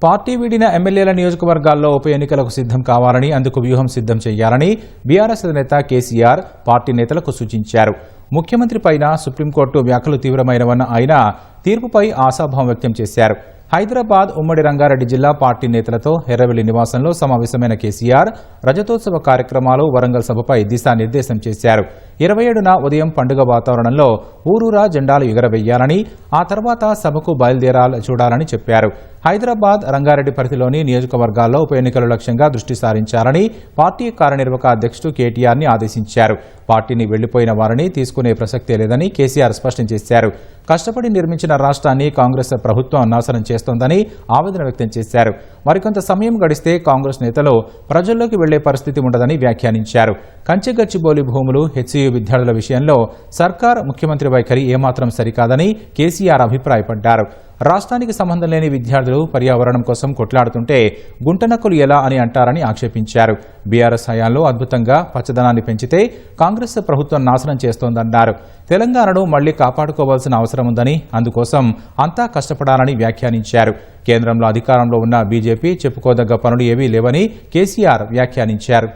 Party వీడిన ఎమ్మెల్యేల నియోజకవర్గాల్లో ఉప ఎన్నికలకు సిద్ధం కావాలని, అందుకు వ్యూహం సిద్ధం చేయాలని బీఆర్ఎస్ నేత కేసీఆర్ పార్టీ నేతలకు సూచించారు. ముఖ్యమంత్రి పైన సుప్రీంకోర్టు వ్యాఖ్యలు తీవ్రమైనవన్న ఆయన తీర్పుపై ఆశాభావం వ్యక్తం చేశారు. హైదరాబాద్ ఉమ్మడి రంగారెడ్డి జిల్లా పార్టీ నేతలతో ఎర్రవెల్లి నివాసంలో సమావేశమైన కేసీఆర్ రజతోత్సవ కార్యక్రమాలు, వరంగల్ సభపై దిశానిర్దేశం చేశారు. 27న ఉదయం పండుగ వాతావరణంలో ఊరూరా జెండాలు ఎగరవేయాలని, ఆ తర్వాత సభకు బయలుదేరాలని చూడాలని చెప్పారు. హైదరాబాద్, రంగారెడ్డి పరిధిలోని నియోజకవర్గాల్లో ఉప ఎన్నికల లక్ష్యంగా దృష్టి సారించాలని పార్టీ కార్యనిర్వాహక అధ్యక్షుడు కేటీఆర్ని ఆదేశించారు. పార్టీని వెళ్లిపోయిన వారిని తీసుకునే ప్రసక్తే లేదని కేసీఆర్ స్పష్టం చేశారు. కష్టపడి నిర్మించిన రాష్ట్రాన్ని కాంగ్రెస్ ప్రభుత్వం నాశనం చేస్తోందని ఆవేదన వ్యక్తం చేశారు. మరికొంత సమయం గడిస్తే కాంగ్రెస్ నేతలు ప్రజల్లోకి వెళ్లే పరిస్థితి ఉండదని వ్యాఖ్యానించారు. కంచెగచ్చిబౌలి భూములు, హెచ్సియు విద్యార్థుల విషయంలో సర్కార్, ముఖ్యమంత్రి వైఖరి ఏమాత్రం సరికాదని కేసీఆర్ అభిప్రాయపడ్డారు. రాష్ట్రానికి సంబంధం లేని విద్యార్థులు పర్యావరణం కోసం కొట్లాడుతుంటే గుంటనక్కులు ఎలా అని అంటారని ఆక్షేపించారు. బీఆర్ఎస్ హయాంలో అద్భుతంగా పచ్చదనాన్ని పెంచితే కాంగ్రెస్ ప్రభుత్వం నాశనం చేస్తోందన్నారు. తెలంగాణను మళ్లీ కాపాడుకోవాల్సిన అవసరం ఉందని, అందుకోసం అంతా కష్టపడాలని వ్యాఖ్యానించారు. కేంద్రంలో అధికారంలో ఉన్న బీజేపీ చెప్పుకోదగ్గ పనులు ఏవీ లేవని కేసీఆర్ వ్యాఖ్యానించారు.